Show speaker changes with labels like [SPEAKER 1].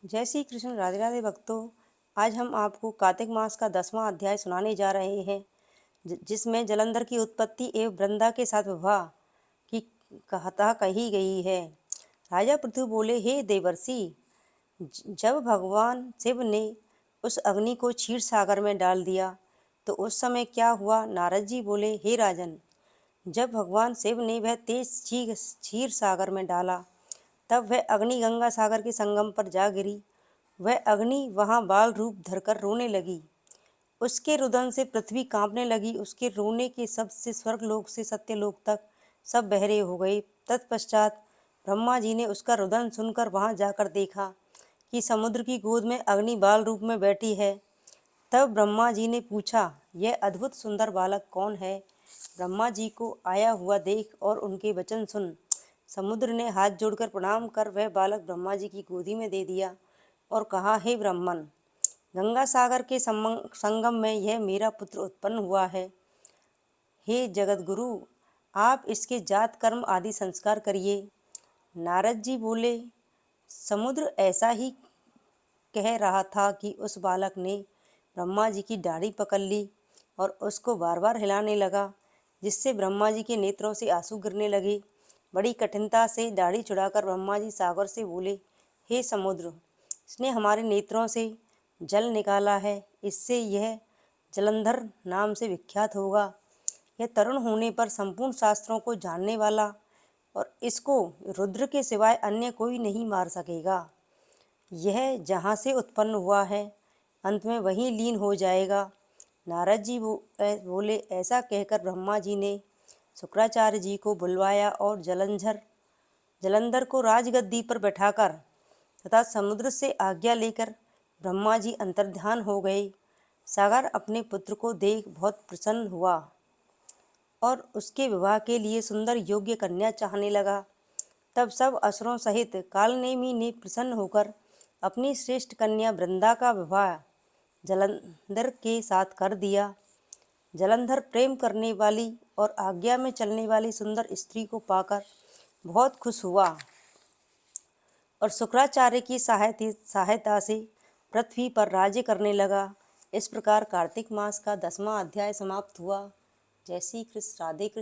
[SPEAKER 1] जय श्री कृष्ण। राधे राधे भक्तों। आज हम आपको कार्तिक मास का 10वां अध्याय सुनाने जा रहे हैं, जिसमें जलंधर की उत्पत्ति एवं वृंदा के साथ विवाह की कथा कही गई है। राजा पृथु बोले, हे देवर्षि, जब भगवान शिव ने उस अग्नि को क्षीर सागर में डाल दिया तो उस समय क्या हुआ? नारद जी बोले, हे राजन, जब भगवान शिव ने वह तेज क्षीर सागर में डाला तब वह अग्नि गंगा सागर के संगम पर जा गिरी। वह अग्नि वहां बाल रूप धरकर रोने लगी। उसके रुदन से पृथ्वी कांपने लगी। उसके रोने के शब्द से स्वर्गलोक से सत्यलोक तक सब बहरे हो गए। तत्पश्चात ब्रह्मा जी ने उसका रुदन सुनकर वहां जाकर देखा कि समुद्र की गोद में अग्नि बाल रूप में बैठी है। तब ब्रह्मा जी ने पूछा, यह अद्भुत सुंदर बालक कौन है? ब्रह्मा जी को आया हुआ देख और उनके वचन सुन समुद्र ने हाथ जोड़कर प्रणाम कर वह बालक ब्रह्मा जी की गोदी में दे दिया और कहा, हे ब्राह्मण, गंगा सागर के संगम में यह मेरा पुत्र उत्पन्न हुआ है। हे जगत गुरु, आप इसके जात कर्म आदि संस्कार करिए। नारद जी बोले, समुद्र ऐसा ही कह रहा था कि उस बालक ने ब्रह्मा जी की दाढ़ी पकड़ ली और उसको बार बार हिलाने लगा, जिससे ब्रह्मा जी के नेत्रों से आंसू गिरने लगे। बड़ी कठिनता से दाढ़ी छुड़ाकर ब्रह्मा जी सागर से बोले, हे समुद्र, इसने हमारे नेत्रों से जल निकाला है, इससे यह जलंधर नाम से विख्यात होगा। यह तरुण होने पर संपूर्ण शास्त्रों को जानने वाला और इसको रुद्र के सिवाय अन्य कोई नहीं मार सकेगा। यह जहाँ से उत्पन्न हुआ है अंत में वहीं लीन हो जाएगा। नारद जी बोले, ऐसा कहकर ब्रह्मा जी ने शुक्राचार्य जी को बुलवाया और जलंधर को राजगद्दी पर बैठाकर तथा समुद्र से आज्ञा लेकर ब्रह्मा जी अंतर्ध्यान हो गए। सागर अपने पुत्र को देख बहुत प्रसन्न हुआ और उसके विवाह के लिए सुंदर योग्य कन्या चाहने लगा। तब सब असुरों सहित कालनेमी ने प्रसन्न होकर अपनी श्रेष्ठ कन्या वृंदा का विवाह जलंधर के साथ कर दिया। जलंधर प्रेम करने वाली और आज्ञा में चलने वाली सुंदर स्त्री को पाकर बहुत खुश हुआ और शुक्राचार्य की सहायता से पृथ्वी पर राज्य करने लगा। इस प्रकार कार्तिक मास का 10वां अध्याय समाप्त हुआ। जय श्री कृष्ण। राधे कृष्ण।